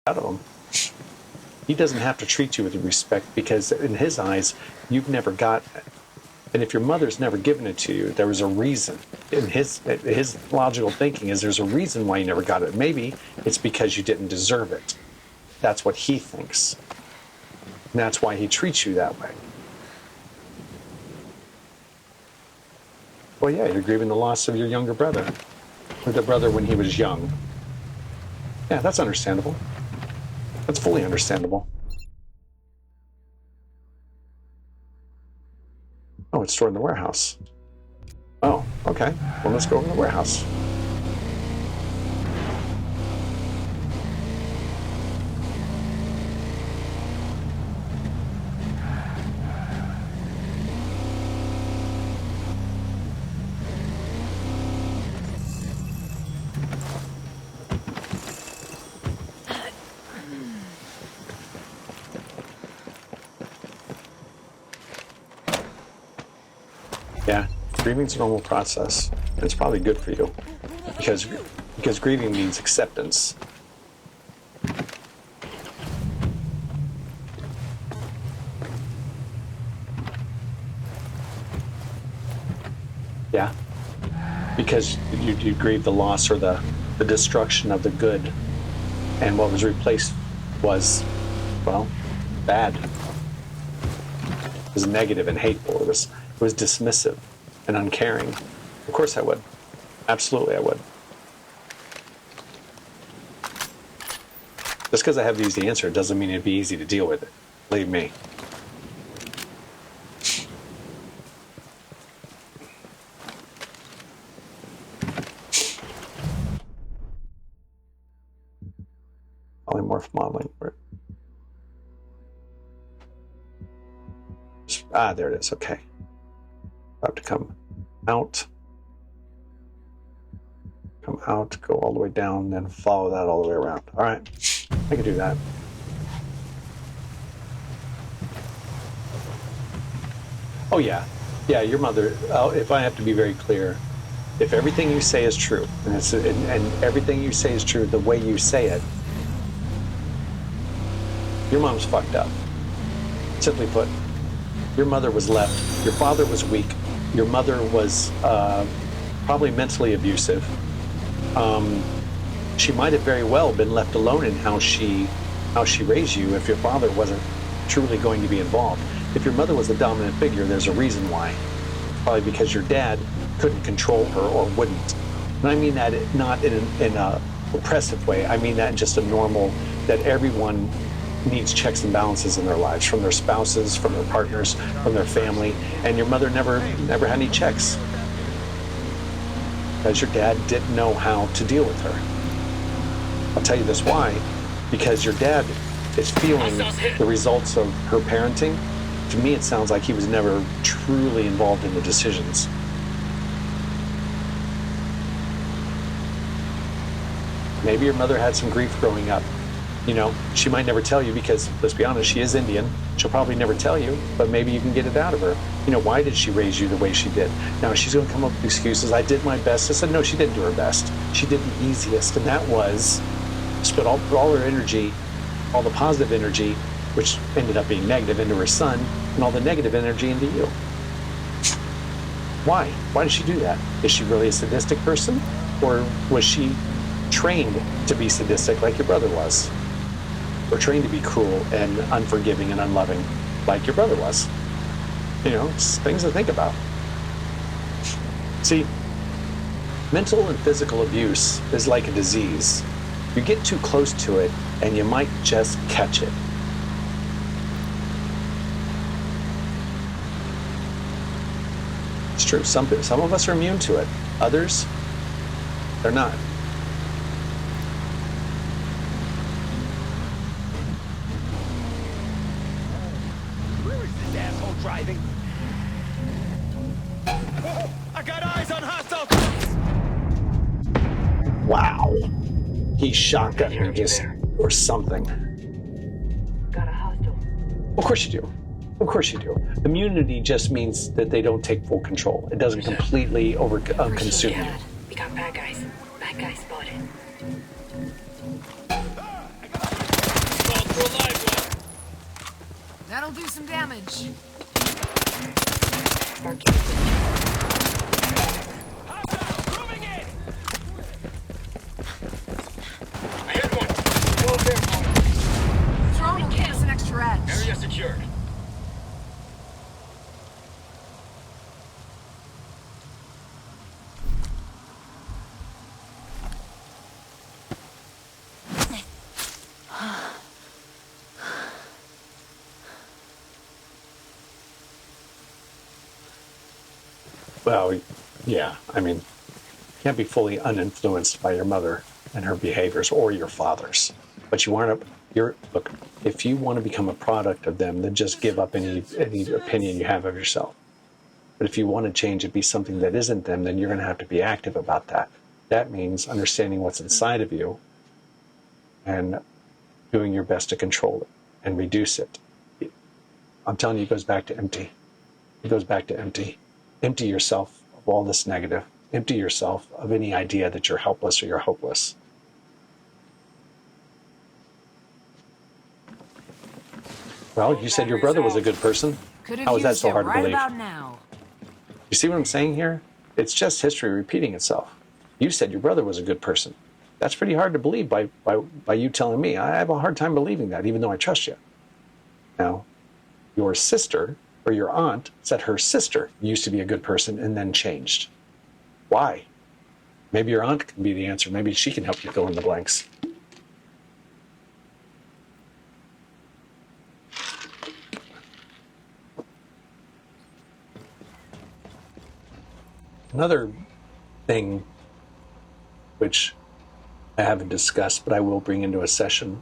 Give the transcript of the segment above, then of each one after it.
out of him. He doesn't have to treat you with respect because in his eyes, you've never got it. And if your mother's never given it to you, there was a reason. In his logical thinking is there's a reason why you never got it. Maybe it's because you didn't deserve it. That's what he thinks. And that's why he treats you that way. Well, yeah, you're grieving the loss of your younger brother. Or the brother when he was young. Yeah, that's understandable. That's fully understandable. Oh, it's stored in the warehouse. Oh, okay. Well, let's go over to the warehouse. Yeah, grieving's a normal process. It's probably good for you because grieving means acceptance. Yeah, because you grieve the loss or the destruction of the good, and what was replaced was, well, bad. It was negative and hateful. It was dismissive and uncaring. Of course I would. Absolutely I would. Just because I have the easy answer doesn't mean it'd be easy to deal with it. Believe me. Polymorph modeling. Ah, there it is. Okay. About to come out, go all the way down, then follow that all the way around. All right, I can do that. Oh yeah, your mother. If I have to be very clear, if everything you say is true, and everything you say is true the way you say it, your mom's fucked up. Simply put, your mother was left. Your father was weak. Your mother was probably mentally abusive. She might have very well been left alone in how she raised you if your father wasn't truly going to be involved. If your mother was the dominant figure, there's a reason why. Probably because your dad couldn't control her or wouldn't. And I mean that not in a oppressive way. I mean that in just a normal, that everyone needs checks and balances in their lives, from their spouses, from their partners, from their family, and your mother never had any checks because your dad didn't know how to deal with her. I'll tell you this why, because your dad is feeling the results of her parenting. To me, it sounds like he was never truly involved in the decisions. Maybe your mother had some grief growing up. You know, she might never tell you because, let's be honest, she is Indian. She'll probably never tell you, but maybe you can get it out of her. You know, why did she raise you the way she did? Now, she's going to come up with excuses. I did my best. I said, no, she didn't do her best. She did the easiest, and that was put all her energy, all the positive energy, which ended up being negative, into her son, and all the negative energy into you. Why? Why did she do that? Is she really a sadistic person? Or was she trained to be sadistic like your brother was? Or trained to be cruel and unforgiving and unloving like your brother was? You know, it's things to think about. See, mental and physical abuse is like a disease. You get too close to it and you might just catch it. It's true, some of us are immune to it. Others, they're not. Driving. I got eyes on hostile. Wow. He shotgunned just or something. Got a hostile. Of course you do. Of course you do. Immunity just means that they don't take full control. It doesn't completely consume you. We got bad guys. Bad guys spotted. That'll do some damage. Hostile! Moving in! I hit one. Go up there, boy. Drone will give us an extra edge. Area secured. Well, yeah. I mean, you can't be fully uninfluenced by your mother and her behaviors or your father's. But you want to, look, if you want to become a product of them, then just give up any opinion you have of yourself. But if you want to change it, be something that isn't them, then you're going to have to be active about that. That means understanding what's inside of you and doing your best to control it and reduce it. I'm telling you, it goes back to empty. It goes back to empty. Empty yourself of all this negative. Empty yourself of any idea that you're helpless or you're hopeless. Well, you said your brother was a good person. How is that so hard to believe? About now. You see what I'm saying here? It's just history repeating itself. You said your brother was a good person. That's pretty hard to believe by you telling me. I have a hard time believing that, even though I trust you. Now, your sister or your aunt said her sister used to be a good person and then changed. Why? Maybe your aunt can be the answer. Maybe she can help you fill in the blanks. Another thing which I haven't discussed, but I will bring into a session,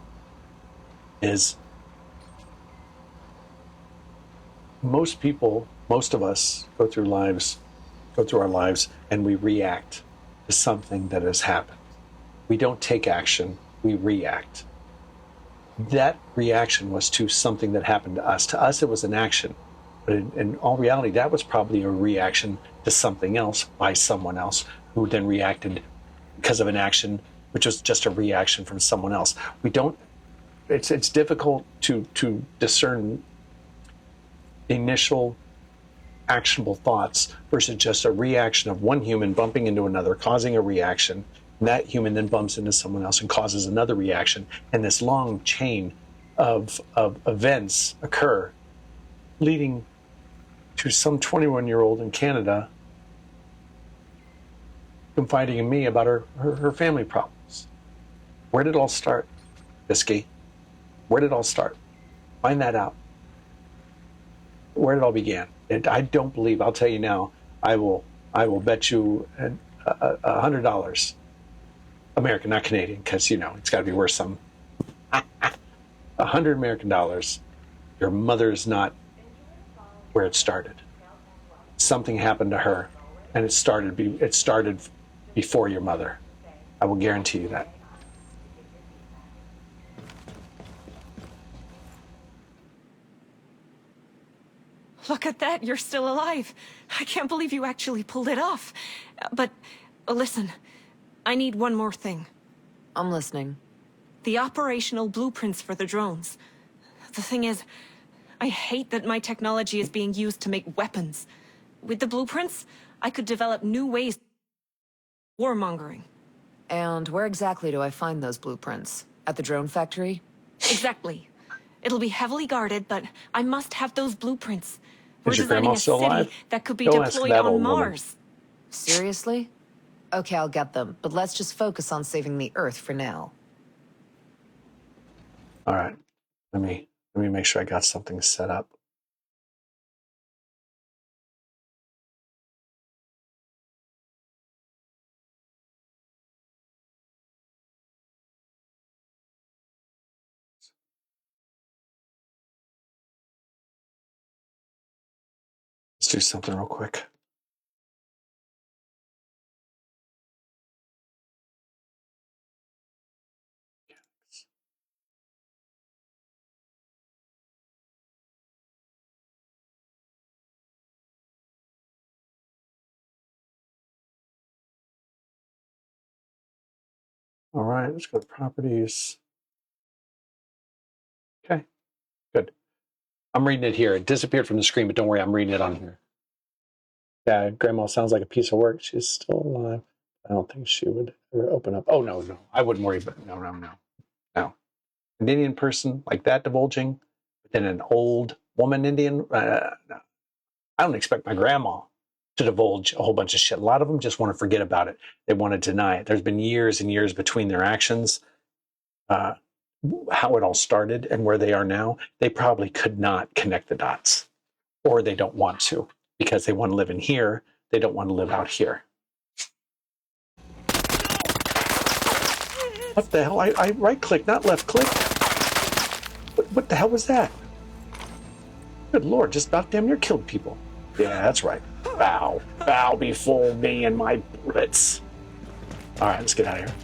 is most people, most of us go through our lives, and we react to something that has happened. We don't take action, we react. That reaction was to something that happened to us. To us, it was an action. But in all reality, that was probably a reaction to something else by someone else who then reacted because of an action, which was just a reaction from someone else. It's difficult to discern initial actionable thoughts versus just a reaction of one human bumping into another, causing a reaction. And that human then bumps into someone else and causes another reaction. And this long chain of events occur, leading to some 21-year-old in Canada confiding in me about her family problems. Where did it all start, Bisky? Where did it all start? Find that out. Where it all began. I don't believe, I'll tell you now, I will bet you $100, American, not Canadian, because, it's got to be worth some. $100 American, your mother is not where it started. Something happened to her, and it started before your mother. I will guarantee you that. Look at that, you're still alive. I can't believe you actually pulled it off. But, listen, I need one more thing. I'm listening. The operational blueprints for the drones. The thing is, I hate that my technology is being used to make weapons. With the blueprints, I could develop new ways of warmongering. And where exactly do I find those blueprints? At the drone factory? Exactly. It'll be heavily guarded, but I must have those blueprints. We're Is your designing grandma a still city alive? that could be Go ask deployed that on old woman. Mars. Seriously? Okay, I'll get them, but let's just focus on saving the Earth for now. All right. Let me make sure I got something set up. Let's do something real quick. All right, let's go to properties. Okay, good. I'm reading it here. It disappeared from the screen, but don't worry, I'm reading it on here. Yeah, Grandma sounds like a piece of work. She's still alive. I don't think she would ever open up. Oh, no. I wouldn't worry about it. No. An Indian person like that divulging, but then an old woman Indian, no. I don't expect my grandma to divulge a whole bunch of shit. A lot of them just want to forget about it. They want to deny it. There's been years and years between their actions, how it all started and where they are now. They probably could not connect the dots, or they don't want to because they want to live in here. They don't want to live out here. What the hell? I right click, not left click. What the hell was that? Good Lord, just about damn near killed people. Yeah, that's right. Bow before me and my bullets. All right, let's get out of here.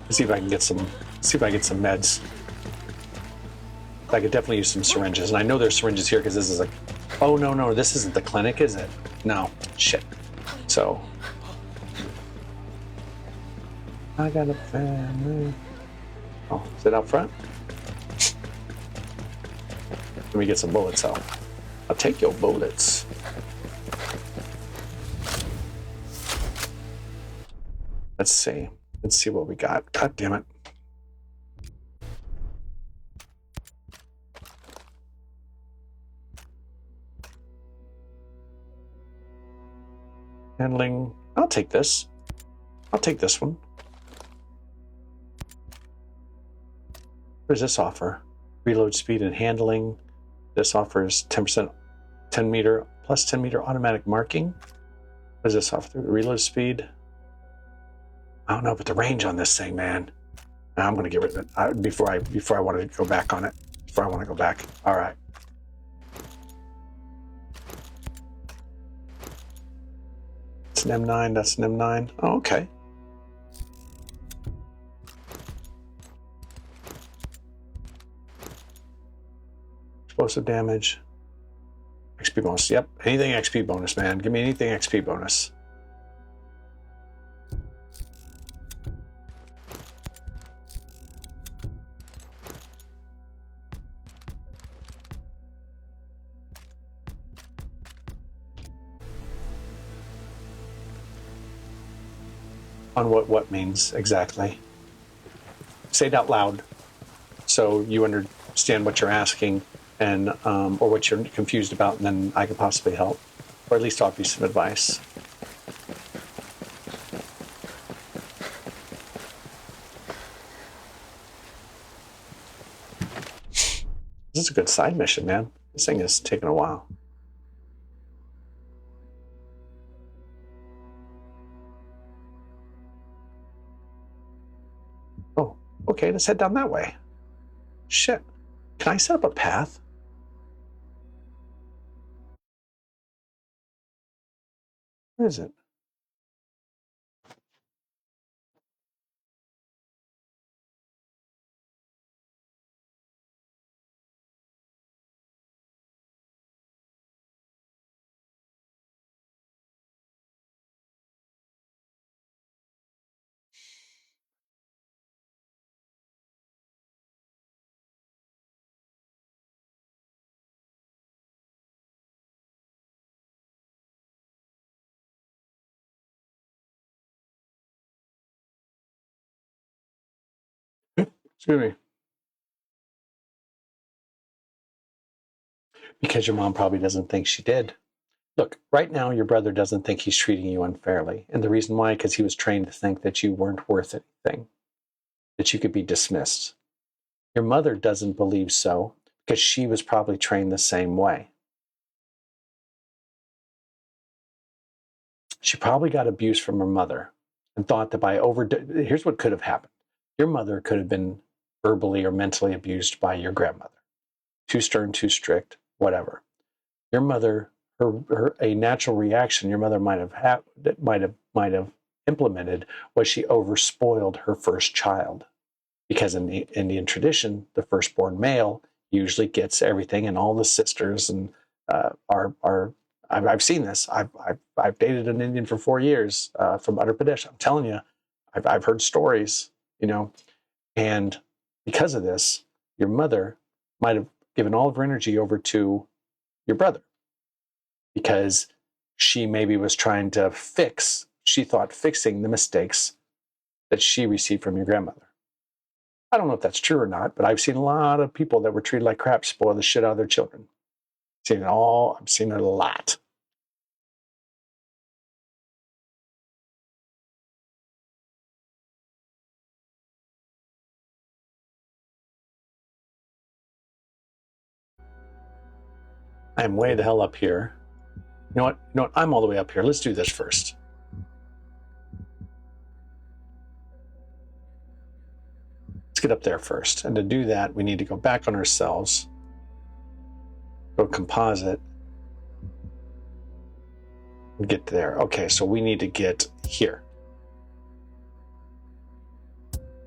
Let's see if I can get some meds. I could definitely use some syringes, and I know there's syringes here because this is like, oh no, this isn't the clinic, is it? No, shit. So, I got a family. Oh, is it out front? Let me get some bullets out. I'll take your bullets. Let's see. Let's see what we got. God damn it. Handling. I'll take this. I'll take this one. What does this offer? Reload speed and handling. This offers 10%, 10 meter plus 10 meter automatic marking. What does this offer? Reload speed. I don't know, but the range on this thing, man. I'm going to get rid of it before I want to go back on it. Before I want to go back. All right. It's an M9. That's an M9. Oh, okay. Explosive damage. XP bonus. Yep. Anything XP bonus, man. Give me anything XP bonus. On what means exactly? Say it out loud so you understand what you're asking and or what you're confused about, and then I can possibly help, or at least offer you some advice. This is a good side mission, man. This thing is taking a while. Oh, okay, let's head down that way. Shit. Can I set up a path? Where is it? Excuse me. Because your mom probably doesn't think she did. Look, right now your brother doesn't think he's treating you unfairly. And the reason why, because he was trained to think that you weren't worth anything, that you could be dismissed. Your mother doesn't believe so because she was probably trained the same way. She probably got abuse from her mother and thought that here's what could have happened. Your mother could have been verbally or mentally abused by your grandmother. Too stern, too strict, whatever. Your mother, a natural reaction your mother might have implemented was she overspoiled her first child. Because in the Indian tradition, the firstborn male usually gets everything, and all the sisters and I've seen this. I've dated an Indian for 4 years from Uttar Pradesh. I'm telling you, I've heard stories, and Because of this, your mother might have given all of her energy over to your brother because she maybe was trying to she thought fixing the mistakes that she received from your grandmother. I don't know if that's true or not, but I've seen a lot of people that were treated like crap spoil the shit out of their children. I've seen it a lot. I'm way the hell up here. You know what? I'm all the way up here. Let's do this first. Let's get up there first. And to do that, we need to go back on ourselves. Go composite. And get there. Okay, so we need to get here.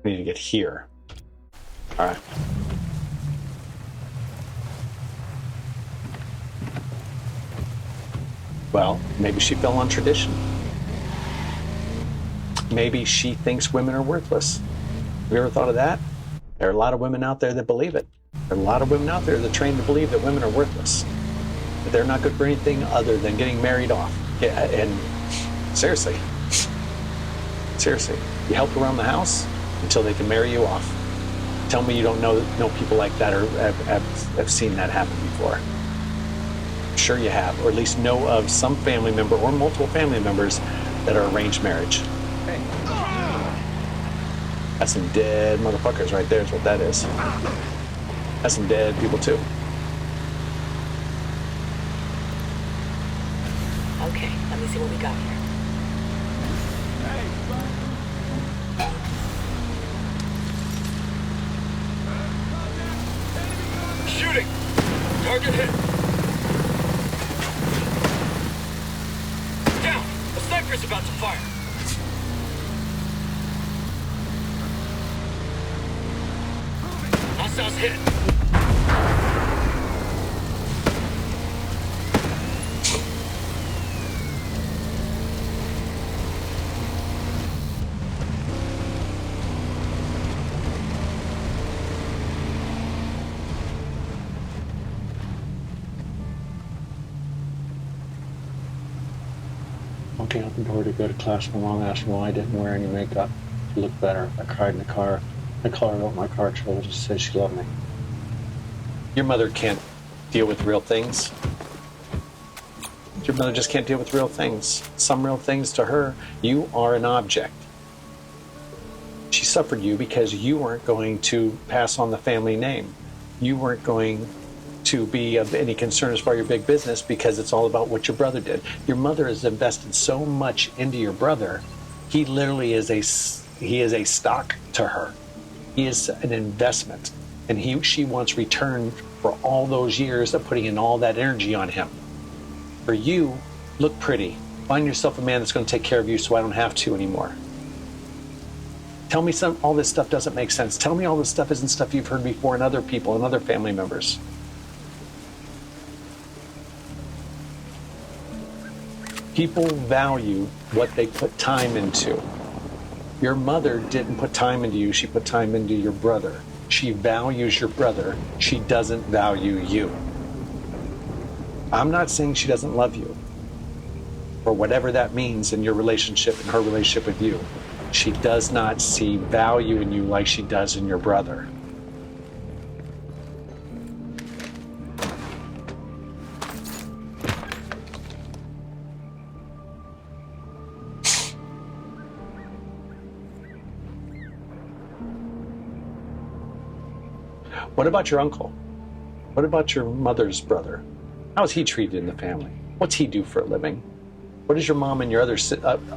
We need to get here. All right. Well, maybe she fell on tradition. Maybe she thinks women are worthless. Have you ever thought of that? There are a lot of women out there that believe it. There are a lot of women out there that are trained to believe that women are worthless. That they're not good for anything other than getting married off. Yeah, and seriously, you help around the house until they can marry you off. Tell me you don't know people like that or have seen that happen before. I'm sure you have, or at least know of some family member or multiple family members that are arranged marriage. Hey. That's some dead motherfuckers right there is what that is. That's some dead people too. Okay, let me see what we got here. Shooting! Target hit! Down! A sniper's about to fire! Hostiles hit! Walking out the door to go to class, my mom asked me why I didn't wear any makeup to look better. I cried in the car. I called her out my car trouble and said she loved me. Your mother can't deal with real things. Your mother just can't deal with real things. Some real things to her, you are an object. She suffered you because you weren't going to pass on the family name. You weren't going to be of any concern as far as your big business because it's all about what your brother did. Your mother has invested so much into your brother. He literally is a stock to her. He is an investment, and she wants return for all those years of putting in all that energy on him. For you, look pretty. Find yourself a man that's going to take care of you so I don't have to anymore. Tell me all this stuff doesn't make sense. Tell me all this stuff isn't stuff you've heard before in other people and other family members. People value what they put time into. Your mother didn't put time into you, she put time into your brother. She values your brother, she doesn't value you. I'm not saying she doesn't love you, or whatever that means in your relationship and her relationship with you. She does not see value in you like she does in your brother. What about your uncle? What about your mother's brother? How is he treated in the family? What's he do for a living? What does your mom and your other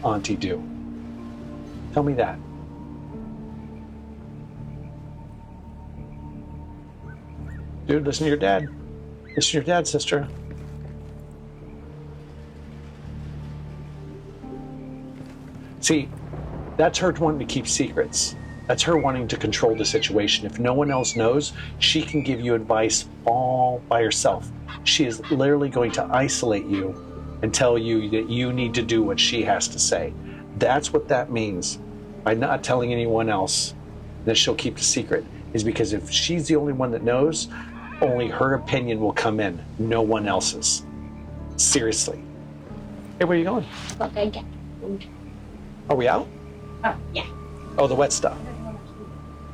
auntie do? Tell me that. Dude, listen to your dad. Listen to your dad, sister. See, that's her wanting to keep secrets. That's her wanting to control the situation. If no one else knows, she can give you advice all by herself. She is literally going to isolate you and tell you that you need to do what she has to say. That's what that means by not telling anyone else that she'll keep the secret is because if she's the only one that knows, only her opinion will come in, no one else's. Seriously. Hey, where are you going? Okay, get food. Are we out? Oh, yeah. Oh, the wet stuff.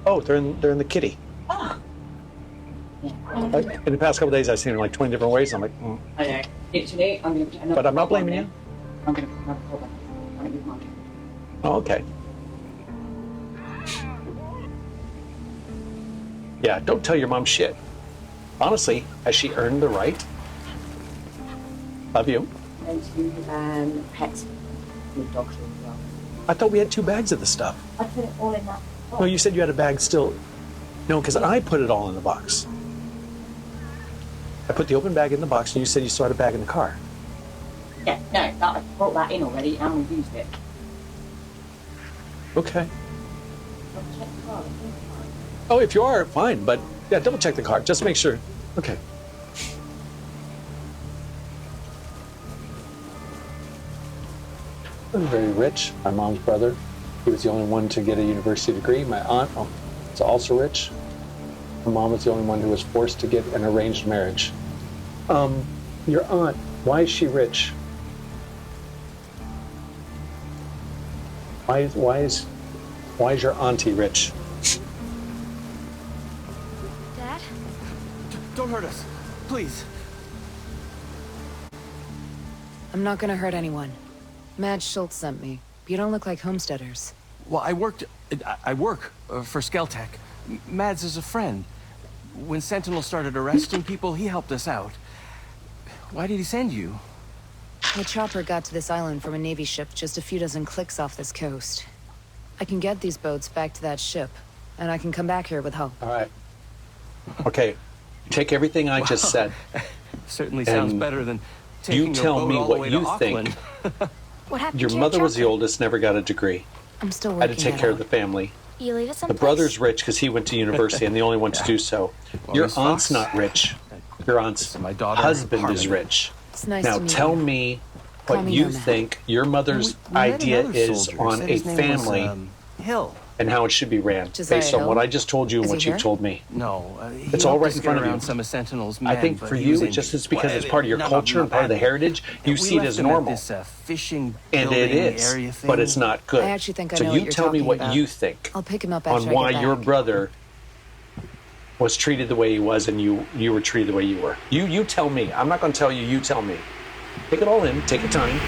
Oh, they're in the kitty. Oh. In the past couple of days, I've seen it like 20 different ways. I'm like, I know. Today, I'm going to put another. But I'm not blaming you. I'm going to put another problem. I'm going to move mine. Oh, okay. Yeah, don't tell your mom shit. Honestly, has she earned the right? Love you. And to pets with dogs as well. I thought we had 2 bags of the stuff. I put it all in that box. No, you said you had a bag still. No, because I put it all in the box. I put the open bag in the box, and you said you still had a bag in the car. Yeah, no, I brought that in already and we've used it. Okay. I'll check the car, I think it's fine. Oh, if you are, fine. But yeah, double check the car. Just make sure. Okay. I'm very rich. My mom's brother, he was the only one to get a university degree. My aunt is also rich. My mom was the only one who was forced to get an arranged marriage. Your aunt, why is she rich? Why is your auntie rich? Dad? Don't hurt us. Please. I'm not gonna hurt anyone. Mad Schultz sent me. You don't look like Homesteaders. Well, I work for Skeltech. Mads is a friend. When Sentinel started arresting people, he helped us out. Why did he send you? The chopper got to this island from a Navy ship just a few dozen clicks off this coast. I can get these boats back to that ship, and I can come back here with help. All right. Okay. Take everything I just said. Certainly sounds And better than taking you tell a boat me all the what way you to Auckland. think. What happened Your to mother was the chopper? oldest, never got a degree. I'm still Had working to take it care of out. the family. You leave us The someplace? brother's rich because he went to university and the only one to do so. Well, Your Miss aunt's Fox. not rich. Your aunt's This is my daughter, husband is Harmony. rich. It's nice Now to meet tell you. me Call what me you Nomad. think your mother's We met idea another is soldier. on Said a his name was, family Hill. and how it should be ran Josiah based on Hill? what I just told you and Is what he you here? told me. No, he It's all helped right us in get front of around you. some of Sentinel's men, I think but for he was you, it's just injured. because it's part of your Not culture and part of the bad. heritage, you We see it left as him at normal. This fishing And it building is, area thing. but it's not good. I actually think I so know you what you're tell me talking what about. you think I'll pick him up on after why I get your back. brother was treated the way he was and you were treated the way you were. You tell me. I'm not going to tell you. You tell me. Take it all in. Take your time.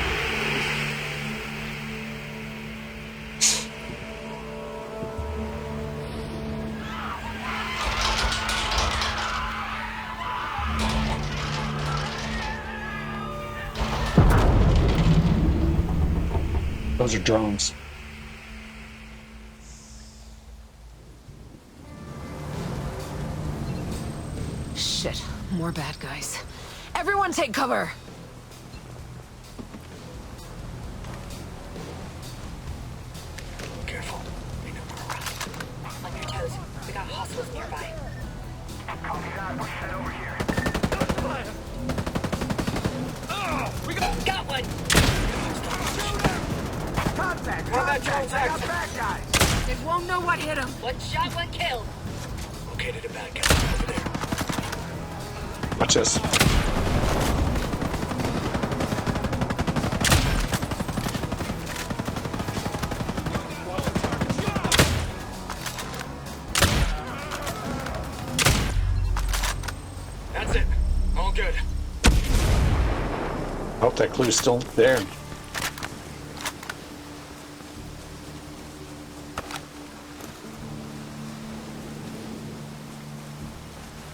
Those are drones. Shit, more bad guys. Everyone take cover! Careful. We know we're around. On your toes. We got hostiles nearby. Copy that. We'll head over here. Got one! Contact! Contact! I got bad guys! They won't know what hit them. One shot, one kill. Located a bad guy over there. Watch this. That's it. All good. Hope that clue's still there.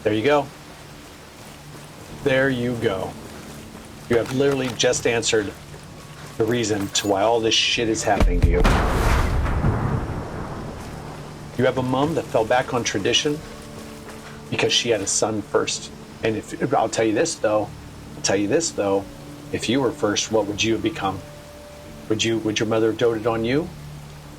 There you go. There you go. You have literally just answered the reason to why all this shit is happening to you. You have a mom that fell back on tradition because she had a son first. And if I'll tell you this though, if you were first, what would you have become? Would your mother have doted on you?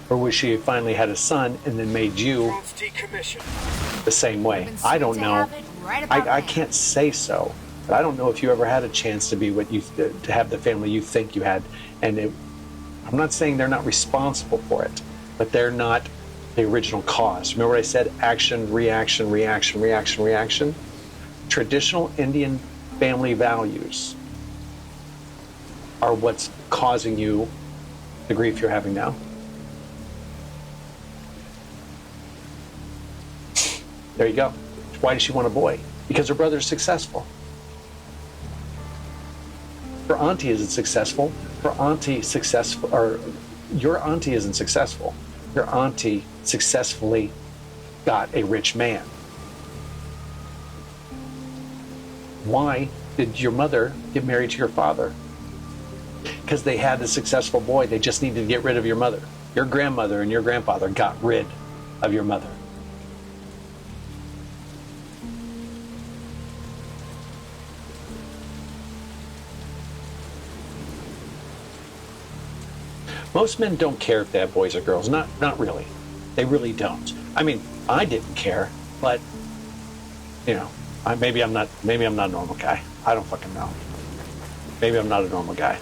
Or would she have finally had a son and then made you Drones decommissioned. the same way? I don't know. I can't say so. But I don't know if you ever had a chance to be to have the family you think you had. And I'm not saying they're not responsible for it, but they're not the original cause. Remember what I said? Action, reaction, reaction, reaction, reaction. Traditional Indian family values are what's causing you the grief you're having now. There you go. Why does she want a boy? Because her brother's successful. Her auntie isn't successful. Her auntie successful, or your auntie isn't successful. Your auntie successfully got a rich man. Why did your mother get married to your father? Because they had a successful boy. They just needed to get rid of your mother. Your grandmother and your grandfather got rid of your mother. Most men don't care if they have boys or girls. Not really. They really don't. I mean, I didn't care, but you know, maybe I'm not a normal guy. I don't fucking know. Maybe I'm not a normal guy.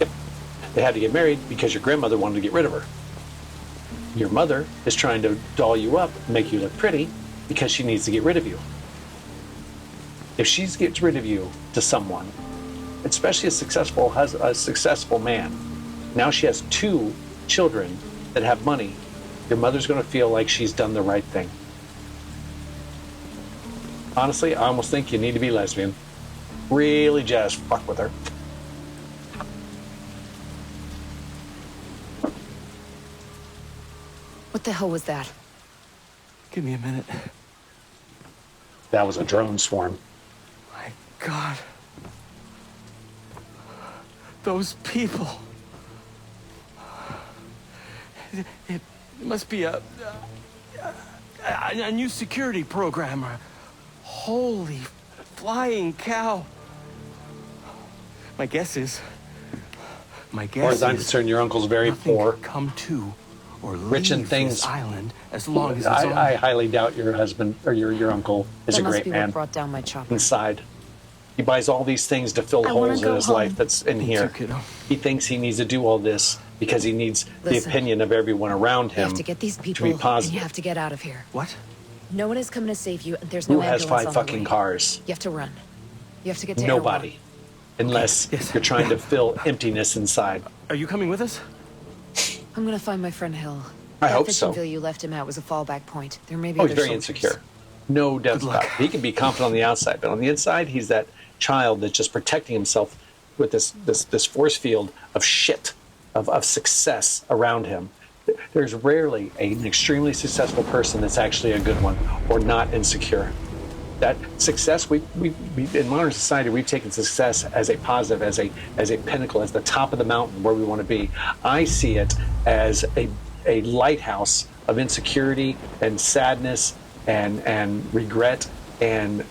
Yep. They had to get married because your grandmother wanted to get rid of her. Your mother is trying to doll you up, make you look pretty, because she needs to get rid of you. If she gets rid of you to someone, especially a successful man, now she has 2 children that have money, your mother's going to feel like she's done the right thing. Honestly, I almost think you need to be lesbian. Really just fuck with her. What the hell was that? Give me a minute. That was a drone swarm. My God. Those people. It must be a new security program. Holy flying cow. My guess is. As far as I'm concerned, your uncle's very poor. Come to or rich in leave things. this island as long as it's I highly doubt your husband or your uncle is That a must great be man what brought down my chopper. inside. He buys all these things to fill I wanna holes in go his home. life that's in here. too, kiddo. He thinks he needs to do all this because he needs the Listen. opinion of everyone around You him have to get these to people, be and positive. you have to get out of here. What? No one is coming to save you, and there's no Who has ambulance 5 on the fucking way. cars? You have to run. You have to get to Nobody. Erewhon. Unless Yes. you're trying to fill emptiness inside. Are you coming with us? I'm gonna find my friend Hill. I That hope fishing so. villa you left him at was a fallback point. There may be Oh, other he's very soldiers. insecure. No doubt Good about luck. it. He can be confident on the outside, but on the inside, he's that child that's just protecting himself with this force field of shit, of success around him. There's rarely an extremely successful person that's actually a good one or not insecure. That success, we in modern society, we've taken success as a positive, as a pinnacle, as the top of the mountain where we want to be. I see it as a lighthouse of insecurity and sadness and regret and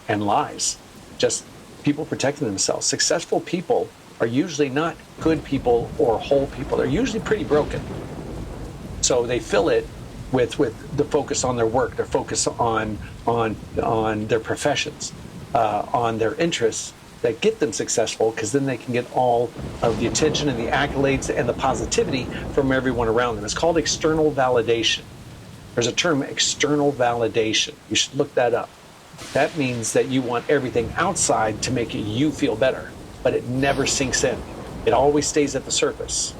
lies. Just people protecting themselves. Successful people are usually not good people or whole people. They're usually pretty broken. So they fill it with the focus on their work, their focus on their professions, on their interests that get them successful, because then they can get all of the attention and the accolades and the positivity from everyone around them. It's called external validation. There's a term, external validation. You should look that up. That means that you want everything outside to make you feel better, but it never sinks in. It always stays at the surface.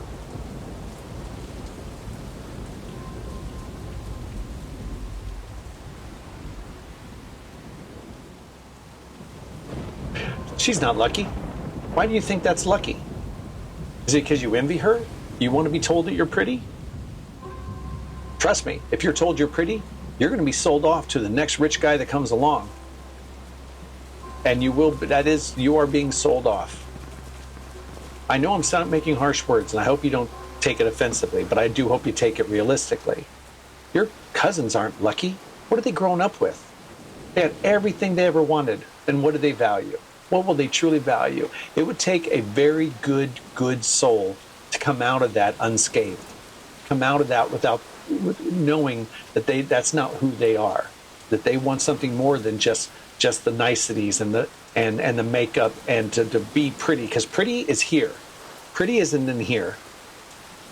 She's not lucky. Why do you think that's lucky? Is it because you envy her? You want to be told that you're pretty? Trust me, if you're told you're pretty, you're going to be sold off to the next rich guy that comes along. And you are being sold off. I know I'm not making harsh words, and I hope you don't take it offensively, but I do hope you take it realistically. Your cousins aren't lucky. What are they growing up with? They had everything they ever wanted. Then what do they value? What will they truly value? It would take a very good soul to come out of that unscathed. Come out of that without knowing that that's not who they are. That they want something more than just the niceties and the makeup and to be pretty. Because pretty is here. Pretty isn't in here.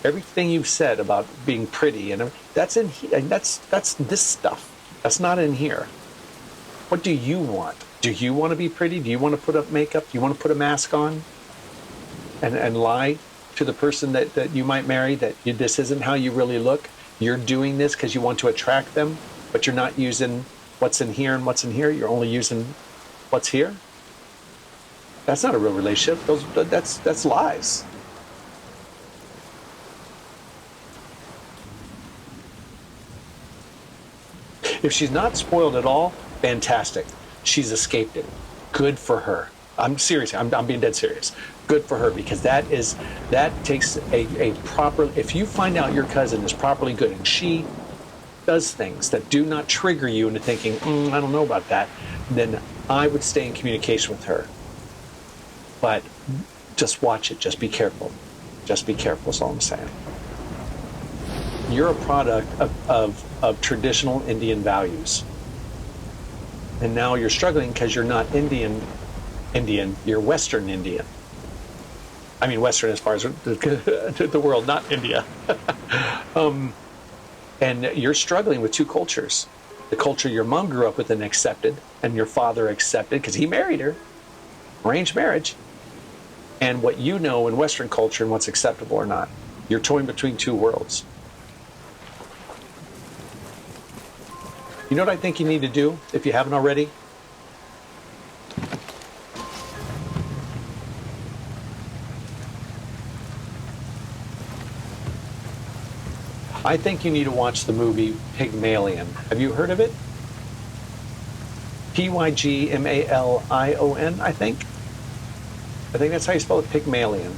Everything you've said about being pretty and that's in here. That's this stuff. That's not in here. What do you want? Do you want to be pretty? Do you want to put up makeup? Do you want to put a mask on and lie to the person that you might marry that this isn't how you really look? You're doing this because you want to attract them, but you're not using what's in here and what's in here. You're only using what's here. That's not a real relationship. That's lies. If she's not spoiled at all, fantastic. She's escaped it. Good for her. I'm serious. I'm being dead serious. Good for her, because that takes a proper. If you find out your cousin is properly good and she does things that do not trigger you into thinking, I don't know about that, then I would stay in communication with her. But just watch it. Just be careful. Just be careful is all I'm saying. You're a product of traditional Indian values. And now you're struggling because you're not Indian, you're Western Indian. I mean, Western as far as the world, not India. And you're struggling with two cultures. The culture your mom grew up with and accepted, and your father accepted because he married her, arranged marriage, and what you know in Western culture and what's acceptable or not. You're toying between two worlds. You know what I think you need to do, if you haven't already? I think you need to watch the movie Pygmalion. Have you heard of it? Pygmalion, I think. I think that's how you spell it, Pygmalion.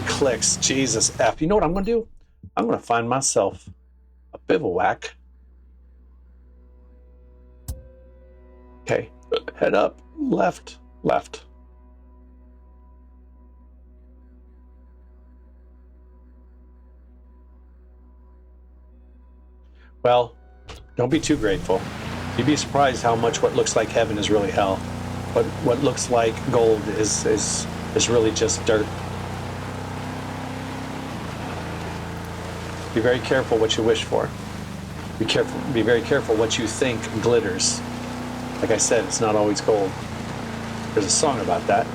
Clicks, Jesus F. You know what I'm going to do? I'm going to find myself a bivouac. Okay, head up, left. Well, don't be too grateful. You'd be surprised how much what looks like heaven is really hell. What looks like gold is really just dirt. Be very careful what you wish for. Be very careful what you think glitters. Like I said, it's not always gold. There's a song about that.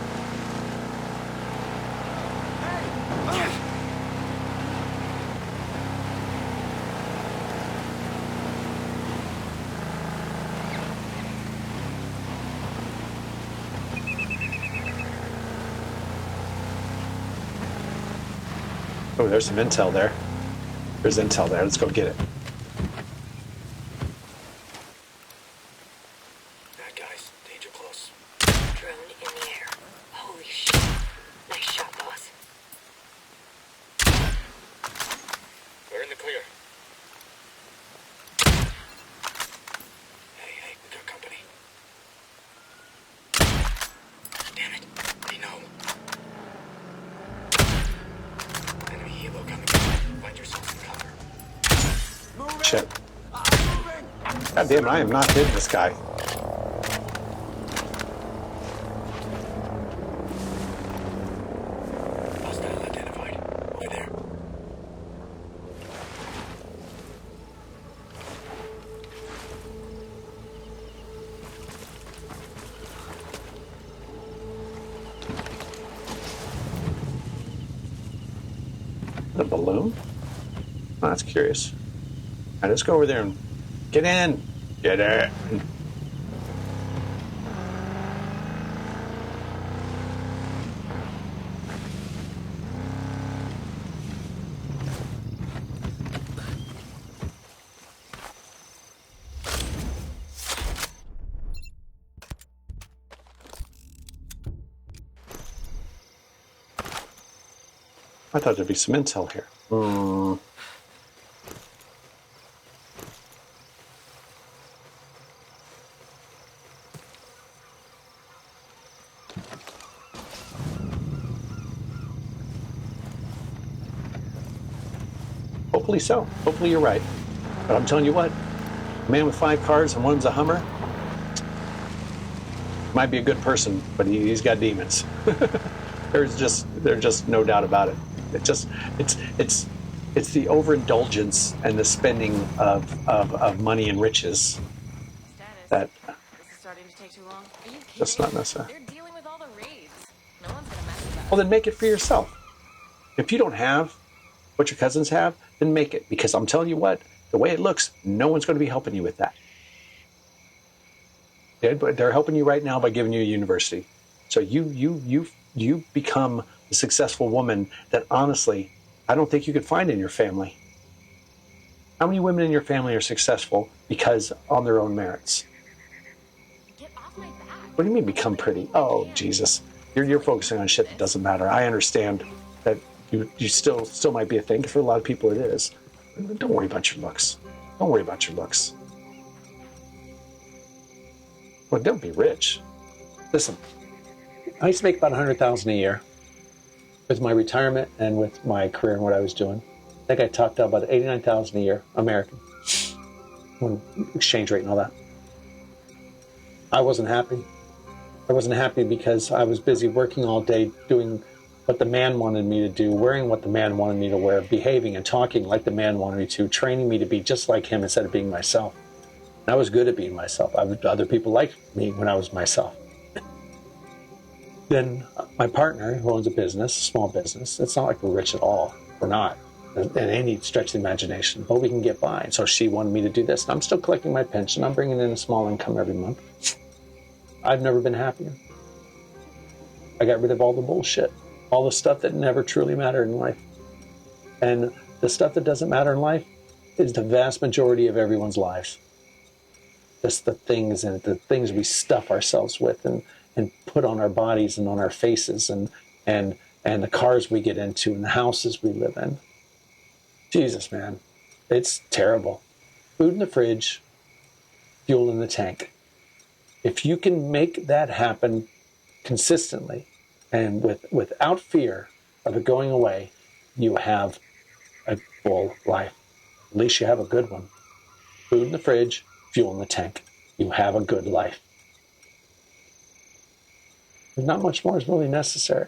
Oh, there's some intel there. There's intel there. Let's go get it. Bad guys, danger close. Drone in the air. Holy shit. Nice shot, boss. We're in the clear. Hey, we got company. Damn it. They know. Enemy helo coming. Find yourself some cover. Shit. God damn it, I am not hitting this guy. Hostile identified. Over there. The balloon? Oh, that's curious. All right, let's go over there and get in. Get in. I thought there'd be some intel here. Hopefully so. Hopefully you're right. But I'm telling you what, A man with 5 cars and one's a Hummer might be a good person, but he's got demons. There's just no doubt about it. It's the overindulgence and the spending of money and riches that This is starting to take too long. Are you kidding? that's not necessary. They're dealing with all the raids. No one's gonna mess with us. Well, then make it for yourself. If you don't have what your cousins have, then make it. Because I'm telling you what, the way it looks, no one's going to be helping you with that. They're helping you right now by giving you a university. So you become a successful woman that honestly, I don't think you could find in your family. How many women in your family are successful because on their own merits? Get off my back. What do you mean become pretty? Oh, Jesus. You're focusing on shit that doesn't matter. I understand that you still might be a thing. For a lot of people it is. Don't worry about your looks. Don't worry about your looks. Well, don't be rich. Listen, I used to make about $100,000 a year with my retirement and with my career and what I was doing. I think I topped out about $89,000 a year, American, exchange rate and all that. I wasn't happy. I wasn't happy because I was busy working all day, doing what the man wanted me to do, wearing what the man wanted me to wear, behaving and talking like the man wanted me to, training me to be just like him instead of being myself. And I was good at being myself. Other people liked me when I was myself. Then my partner, who owns a business, a small business, it's not like we're rich at all. We're not, in any stretch of the imagination, but we can get by. And so she wanted me to do this. And I'm still collecting my pension. I'm bringing in a small income every month. I've never been happier. I got rid of all the bullshit, all the stuff that never truly mattered in life. And the stuff that doesn't matter in life is the vast majority of everyone's lives. Just the things and the things we stuff ourselves with and put on our bodies and on our faces and the cars we get into and the houses we live in. Jesus, man, it's terrible. Food in the fridge, fuel in the tank. If you can make that happen consistently and without fear of it going away, you have a full life. At least you have a good one. Food in the fridge, fuel in the tank. You have a good life. There's not much more is really necessary.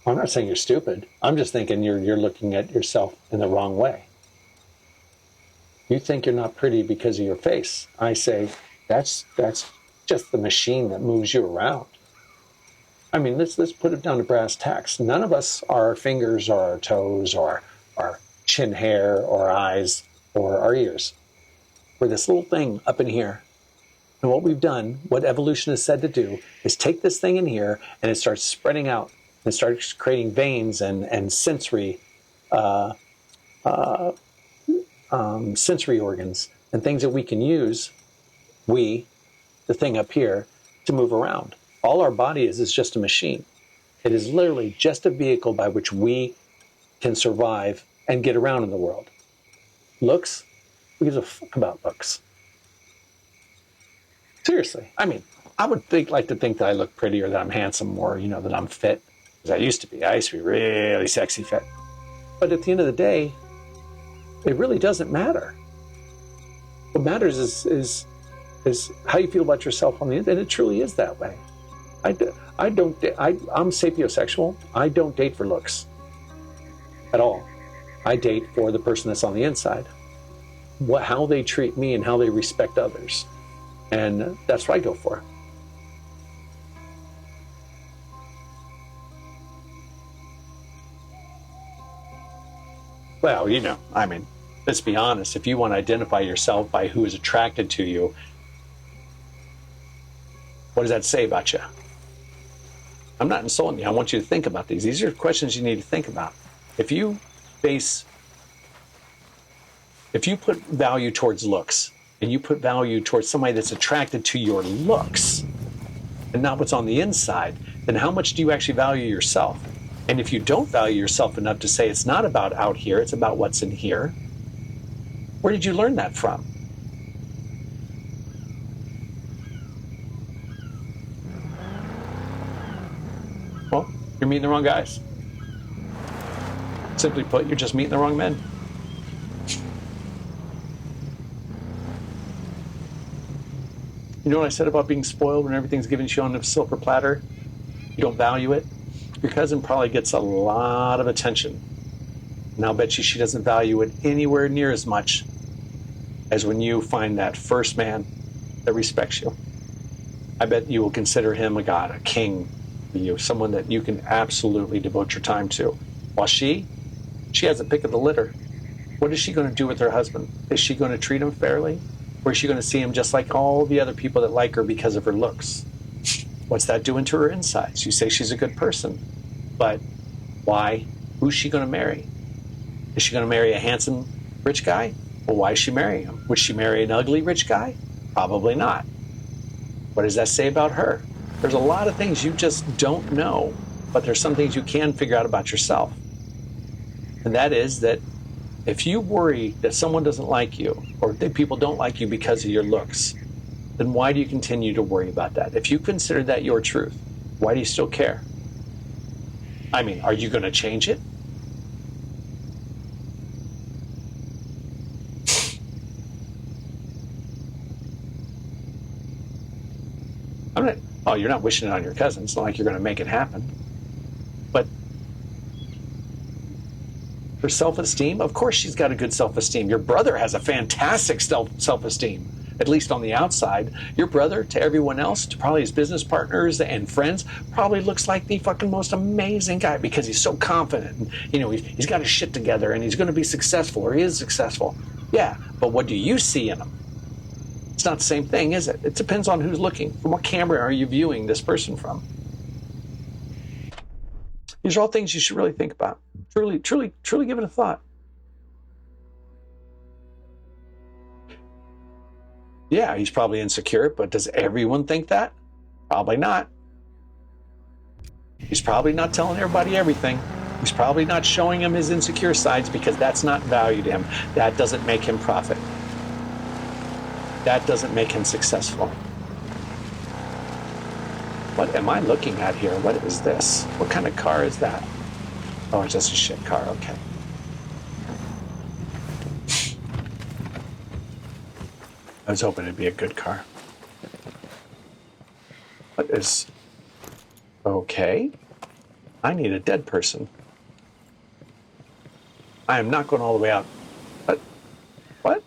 I'm not saying you're stupid. I'm just thinking you're looking at yourself in the wrong way. You think you're not pretty because of your face. I say that's just the machine that moves you around. I mean, let's put it down to brass tacks. None of us are our fingers or our toes or our chin hair or our eyes or our ears. We're this little thing up in here. And what we've done, what evolution has said to do, is take this thing in here and it starts spreading out. It starts creating veins and sensory sensory organs and things that we can use, the thing up here, to move around. All our body is just a machine. It is literally just a vehicle by which we can survive and get around in the world. Looks? Who gives a fuck about looks? Seriously. I mean, I would like to think that I look pretty or that I'm handsome or, that I'm fit. As I used to be. I used to be really sexy fit. But at the end of the day, it really doesn't matter. What matters is how you feel about yourself on the inside, and it truly is that way. I'm sapiosexual. I don't date for looks at all. I date for the person that's on the inside. How they treat me and how they respect others. And that's what I go for. Well, I mean, let's be honest. If you want to identify yourself by who is attracted to you, what does that say about you? I'm not insulting you. I want you to think about these. These are questions you need to think about. If you put value towards looks, and you put value towards somebody that's attracted to your looks, and not what's on the inside, then how much do you actually value yourself? And if you don't value yourself enough to say it's not about out here, it's about what's in here, where did you learn that from? You're meeting the wrong guys. Simply put, you're just meeting the wrong men. You know what I said about being spoiled when everything's given to you on a silver platter? You don't value it. Your cousin probably gets a lot of attention. And I'll bet you she doesn't value it anywhere near as much as when you find that first man that respects you. I bet you will consider him a god, a king for you, someone that you can absolutely devote your time to. While she has a pick of the litter. What is she going to do with her husband? Is she going to treat him fairly? Or is she going to see him just like all the other people that like her because of her looks? What's that doing to her insides? You say she's a good person, but why? Who's she going to marry? Is she going to marry a handsome, rich guy? Well, why is she marrying him? Would she marry an ugly, rich guy? Probably not. What does that say about her? There's a lot of things you just don't know, but there's some things you can figure out about yourself. And that is that if you worry that someone doesn't like you or that people don't like you because of your looks, then why do you continue to worry about that? If you consider that your truth, why do you still care? I mean, are you going to change it? Oh, you're not wishing it on your cousin. It's not like you're going to make it happen. But her self-esteem, of course she's got a good self-esteem. Your brother has a fantastic self-esteem, at least on the outside. Your brother, to everyone else, to probably his business partners and friends, probably looks like the fucking most amazing guy because he's so confident. And, you know, he's got his shit together and he's going to be successful, or he is successful. Yeah, but what do you see in him? It's not the same thing, is it? It depends on who's looking. From what camera are you viewing this person from? These are all things you should really think about. Truly give it a thought. Yeah, he's probably insecure, but does everyone think that? Probably not. He's probably not telling everybody everything. He's probably not showing him his insecure sides because that's not value to him. That doesn't make him profit. That doesn't make him successful. What am I looking at here? What is this? What kind of car is that? Oh, it's just a shit car, okay. I was hoping it'd be a good car. What is... Okay. I need a dead person. I am not going all the way out. What?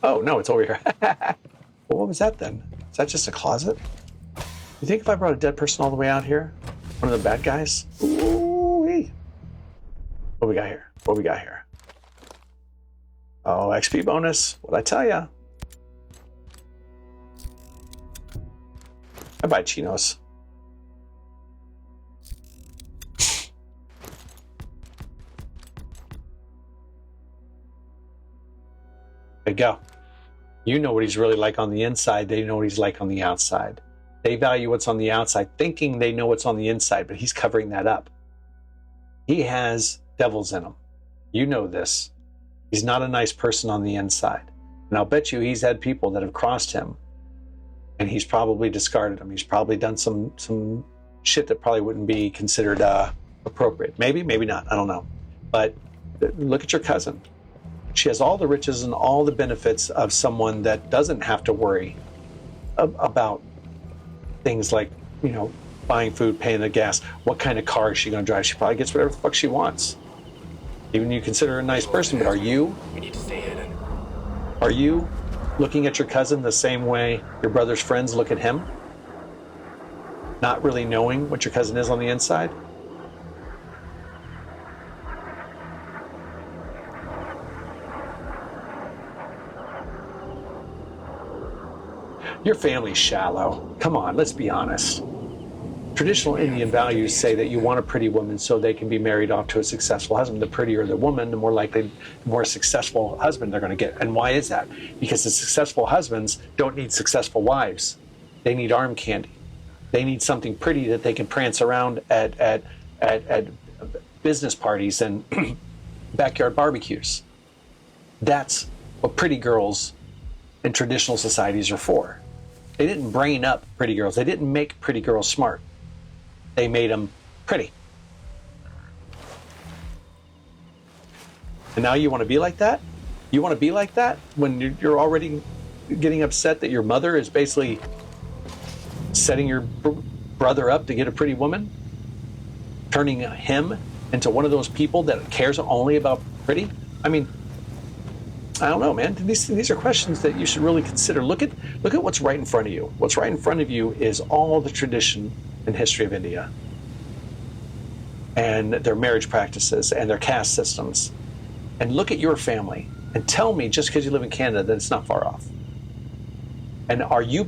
Oh, no, it's over here. Well, what was that then? Is that just a closet? You think if I brought a dead person all the way out here? One of the bad guys? Ooh-wee. What we got here? What we got here? Oh, XP bonus. What'd I tell ya? I buy chinos. There you go. You know what he's really like on the inside. They know what he's like on the outside. They value what's on the outside, thinking they know what's on the inside, but he's covering that up. He has devils in him. You know this. He's not a nice person on the inside. And I'll bet you he's had people that have crossed him, and he's probably discarded them. He's probably done some shit that probably wouldn't be considered appropriate. Maybe, maybe not. I don't know. But look at your cousin. She has all the riches and all the benefits of someone that doesn't have to worry about things like, you know, buying food, paying the gas. What kind of car is she going to drive? She probably gets whatever the fuck she wants. Even you consider her a nice person, but are you? We need to stay hidden. Are you looking at your cousin the same way your brother's friends look at him? Not really knowing what your cousin is on the inside? Your family's shallow. Come on, let's be honest. Traditional Indian values say that you want a pretty woman so they can be married off to a successful husband. The prettier the woman, the more likely, the more successful husband they're going to get. And why is that? Because the successful husbands don't need successful wives. They need arm candy. They need something pretty that they can prance around at business parties and backyard barbecues. That's what pretty girls in traditional societies are for. They didn't brain up pretty girls. They didn't make pretty girls smart. They made them pretty. And now you want to be like that? You want to be like that when you're already getting upset that your mother is basically setting your brother up to get a pretty woman? Turning him into one of those people that cares only about pretty? I mean, I don't know, man. These are questions that you should really consider. Look at what's right in front of you. What's right in front of you is all the tradition and history of India, and their marriage practices and their caste systems. And look at your family and tell me, just because you live in Canada, that it's not far off. And are you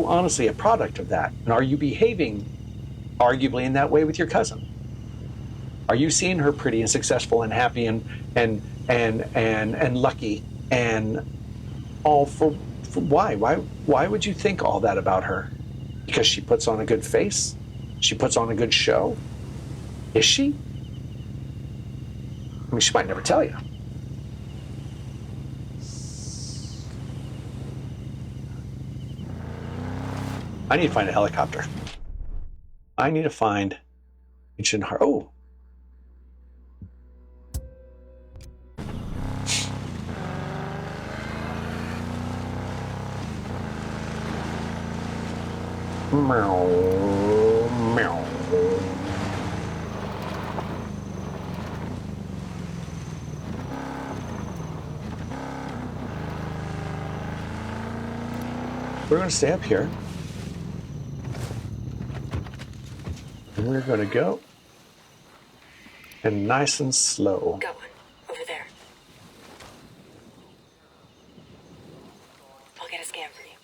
honestly a product of that? And are you behaving arguably in that way with your cousin? Are you seeing her pretty and successful and happy and lucky and all for why? Why would you think all that about her? Because she puts on a good face? She puts on a good show? Is she? I mean, she might never tell you. I need to find a helicopter. I need to find ancient heart. Oh. Meow, meow. We're going to stay up here. And we're going to go. And nice and slow. Got one. Over there. I'll get a scan for you.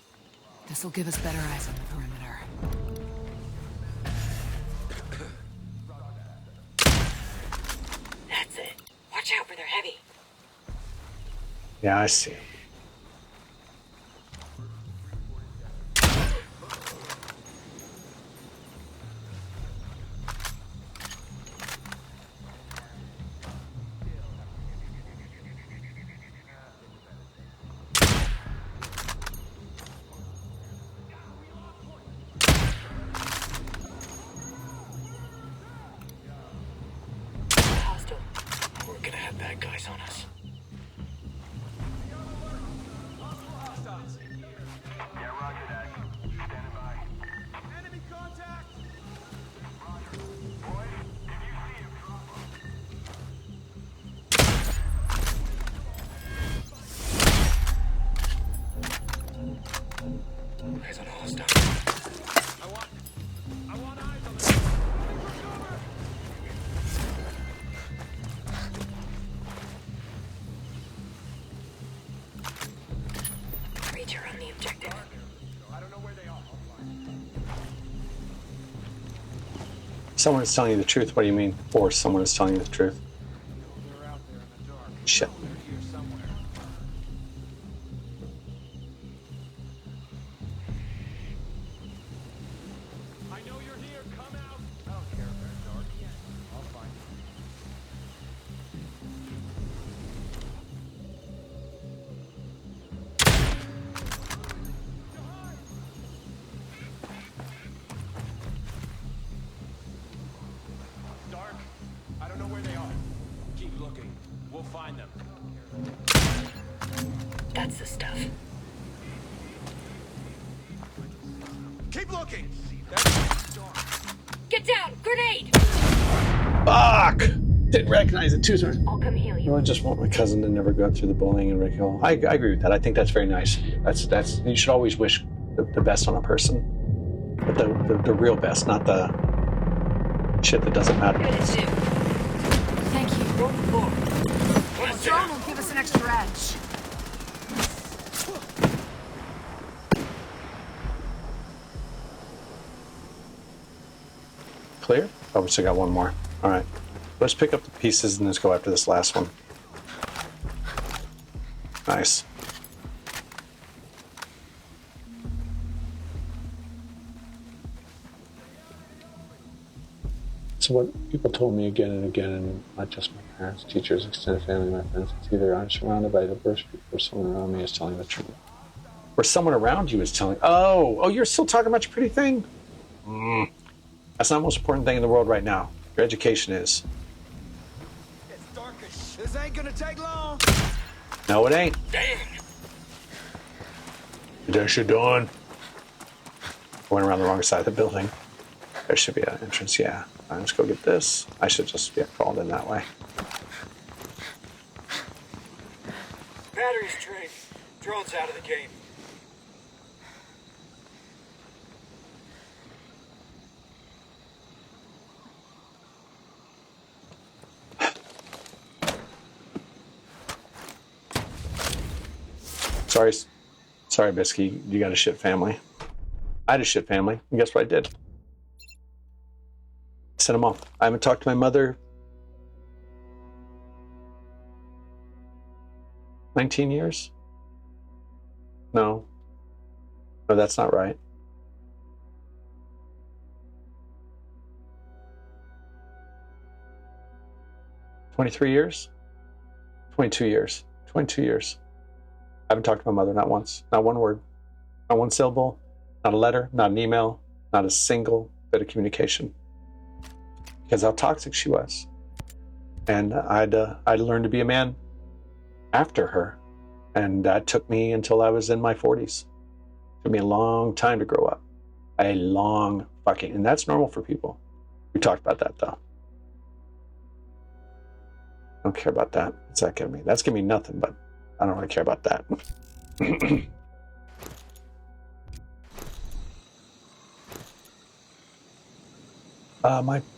This'll give us better eyes on the perimeter. That's it. Watch out for their heavy. Yeah, I see. Hostile. We're gonna have bad guys on us. Eyes on hostile. I want eyes on them. Reach around the objective. I don't know where they are. Someone is telling you the truth. What do you mean? Or someone is telling you the truth? They're out there in the dark. Shit. They're here somewhere. I know you're here. Come out. I don't care if they're dark. I'll find you. Dark. I don't know where they are. Keep looking. We'll find them. That's the stuff. Keep looking. That's dark. Get down! Grenade! Fuck! Didn't recognize it too, sir. I'll come heal you. I just want my cousin to never go through the bullying and ridicule. I agree with that. I think that's very nice. That's you should always wish the best on a person, but the real best, not the shit that doesn't matter. Good as you. Thank you. Roll the floor. This drone will give us an extra edge. Clear? Oh, we still got one more. All right. Let's pick up the pieces and let's go after this last one. Nice. So what people told me again and again, and not just my parents, teachers, extended family, my friends, it's either I'm surrounded by the worst people or someone around me is telling the truth. Or someone around you is telling, oh, you're still talking about your pretty thing? That's not the most important thing in the world right now. Your education is. It's dark as This ain't gonna take long. No, it ain't. Damn. Dash it on. Went around the wrong side of the building. There should be an entrance, yeah. All right, let's go get this. I should just get crawled in that way. Batteries drained. Drone's out of the game. Sorry, Bisky. You got a shit family. I had a shit family, and guess what I did? Sent them off. I haven't talked to my mother 19 years? No, that's not right. 23 years? 22 years. 22 years. I haven't talked to my mother, not once. Not one word. Not one syllable. Not a letter. Not an email. Not a single bit of communication. Because how toxic she was. And I'd learned to be a man after her. And that took me until I was in my 40s. It took me a long time to grow up. A long fucking... And that's normal for people. We talked about that, though. I don't care about that. What's that give me? That's giving me nothing, but I don't really care about that.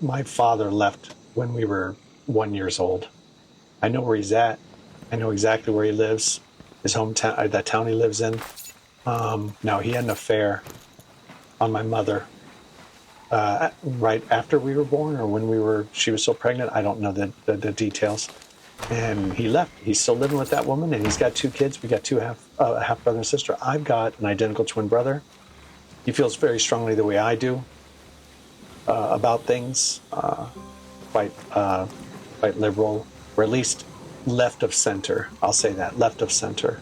My father left when we were 1 year old. I know where he's at. I know exactly where he lives. His hometown, that town he lives in. Now, he had an affair on my mother right after we were born, or when she was still pregnant. I don't know the details. And he left. He's still living with that woman, and he's got 2 kids. We got 2 half brother and sister. I've got an identical twin brother. He feels very strongly the way I do about things. Quite liberal, or at least left of center. I'll say that, left of center.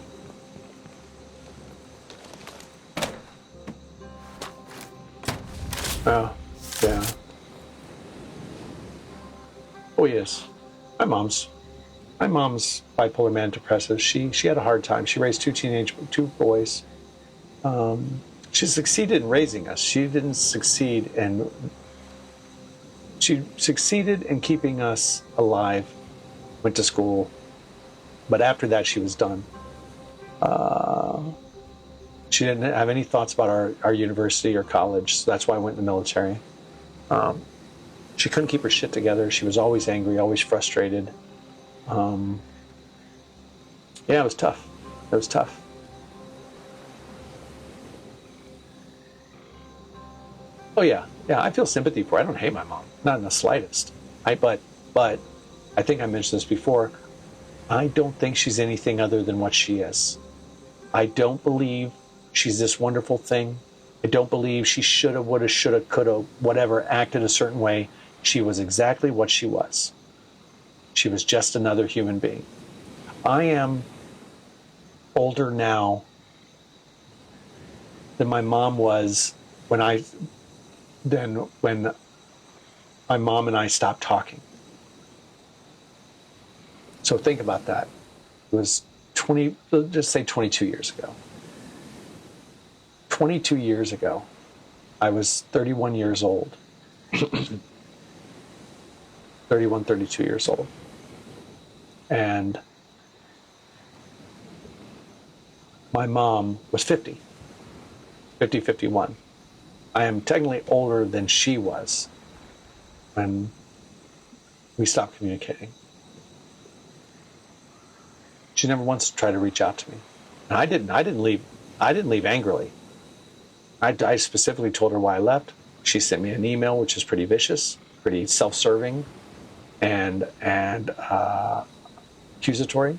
Oh, yeah. Oh, yes. My mom's bipolar manic depressive. She had a hard time. She raised 2 boys. She succeeded in raising us. She succeeded in keeping us alive. Went to school, but after that she was done. She didn't have any thoughts about our university or college, so that's why I went in the military. She couldn't keep her shit together. She was always angry, always frustrated. Yeah, it was tough. It was tough. Oh yeah, I feel sympathy for her. I don't hate my mom, not in the slightest. But I think I mentioned this before. I don't think she's anything other than what she is. I don't believe she's this wonderful thing. I don't believe she shoulda, woulda, shoulda, coulda, whatever, acted a certain way. She was exactly what she was. She was just another human being. I am older now than my mom was when my mom and I stopped talking. So think about that. It was 22 years ago. 22 years ago, I was 31 years old. 32 years old. And my mom was 50, 51. I am technically older than she was when we stopped communicating. She never once tried to reach out to me. And I didn't leave angrily. I specifically told her why I left. She sent me an email, which is pretty vicious, pretty self-serving, and accusatory.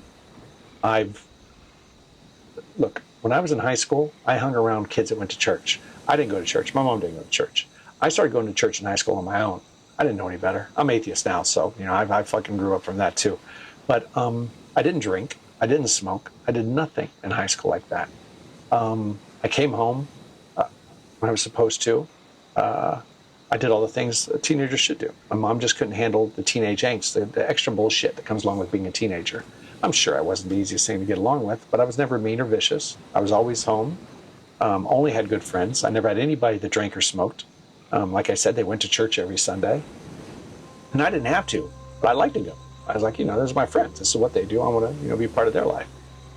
Look, when I was in high school, I hung around kids that went to church. I didn't go to church. My mom didn't go to church. I started going to church in high school on my own. I didn't know any better. I'm atheist now, so I fucking grew up from that too. But I didn't drink. I didn't smoke. I did nothing in high school like that. I came home when I was supposed to. I did all the things a teenager should do. My mom just couldn't handle the teenage angst, the extra bullshit that comes along with being a teenager. I'm sure I wasn't the easiest thing to get along with, but I was never mean or vicious. I was always home. Only had good friends. I never had anybody that drank or smoked. Like I said, they went to church every Sunday. And I didn't have to, but I liked to go. I was like, those are my friends. This is what they do. I want to, be part of their life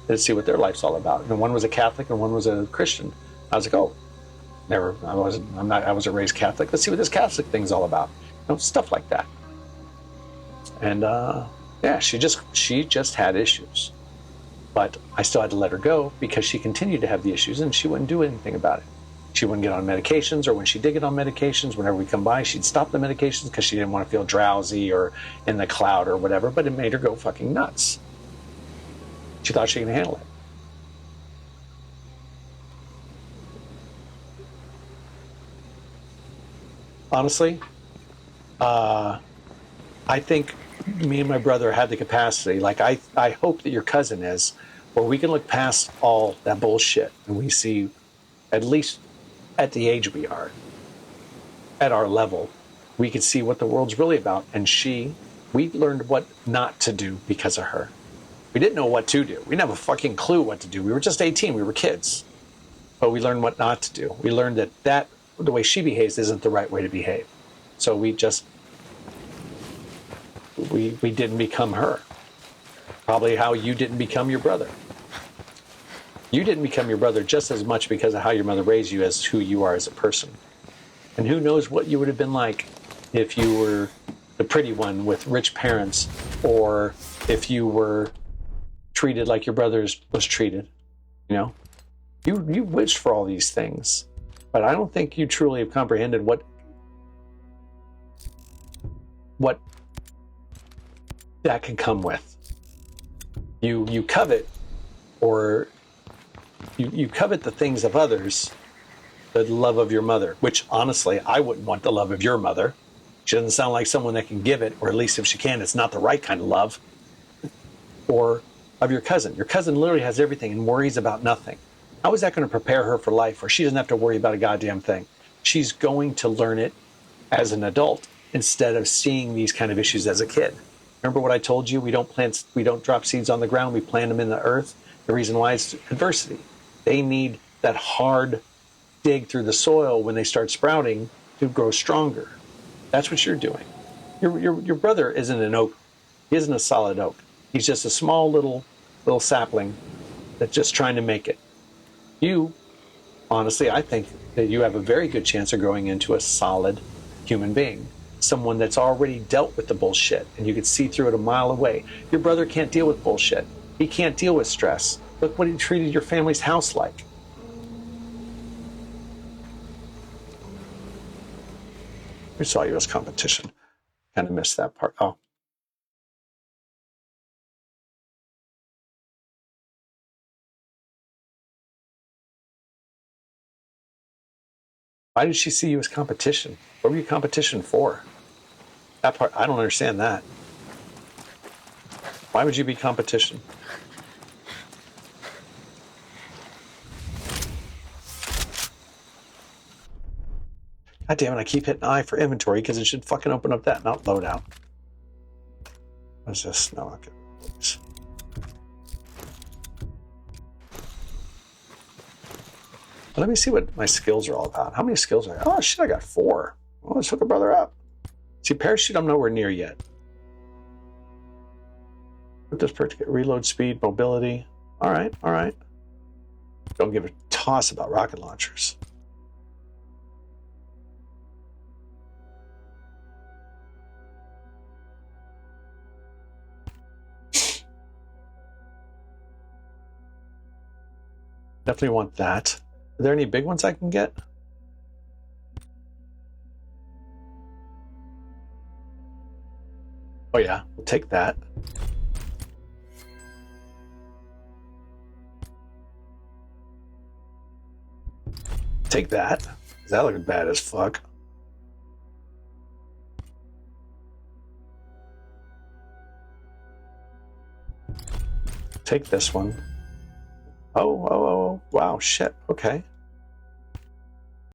and see what their life's all about. And one was a Catholic and one was a Christian. I was like, oh, I wasn't raised Catholic. Let's see what this Catholic thing's all about. Stuff like that. And yeah, she just had issues. But I still had to let her go because she continued to have the issues and she wouldn't do anything about it. She wouldn't get on medications, or when she did get on medications, whenever we come by, she'd stop the medications because she didn't want to feel drowsy or in the cloud or whatever, but it made her go fucking nuts. She thought she could handle it. Honestly, I think me and my brother had the capacity, like I hope that your cousin is, where we can look past all that bullshit and we see, at least at the age we are, at our level, we can see what the world's really about. And we learned what not to do because of her. We didn't know what to do. We didn't have a fucking clue what to do. We were just 18. We were kids. But we learned what not to do. We learned that the way she behaves isn't the right way to behave. So we didn't become her. Probably how you didn't become your brother. You didn't become your brother just as much because of how your mother raised you as who you are as a person. And who knows what you would have been like if you were the pretty one with rich parents, or if you were treated like your brother was treated. You wished for all these things, but I don't think you truly have comprehended what that can come with. You covet, or you covet the things of others, the love of your mother, which honestly, I wouldn't want the love of your mother. She doesn't sound like someone that can give it, or at least if she can, it's not the right kind of love. Or of your cousin. Your cousin literally has everything and worries about nothing. How is that going to prepare her for life, where she doesn't have to worry about a goddamn thing? She's going to learn it as an adult instead of seeing these kind of issues as a kid. Remember what I told you? We don't drop seeds on the ground, we plant them in the earth. The reason why is adversity. They need that hard dig through the soil when they start sprouting to grow stronger. That's what you're doing. Your brother isn't an oak. He isn't a solid oak. He's just a small little sapling that's just trying to make it. You, honestly, I think that you have a very good chance of growing into a solid human being. Someone that's already dealt with the bullshit and you can see through it a mile away. Your brother can't deal with bullshit. He can't deal with stress. Look what he treated your family's house like. We saw you as competition. Kind of missed that part. Oh. Why did she see you as competition? What were you competition for? That part, I don't understand that. Why would you be competition? God damn it, I keep hitting I for inventory because it should fucking open up that, not loadout. What is this? No, okay. Please. Let me see what my skills are all about. How many skills are I? Oh shit, I got 4. Well, let's hook a brother up. See, parachute, I'm nowhere near yet. What does perk to get? Reload speed, mobility. All right. Don't give a toss about rocket launchers. Definitely want that. Are there any big ones I can get? Oh yeah, we'll take that. Take that. That looking bad as fuck. Take this one. Oh, wow, shit, okay.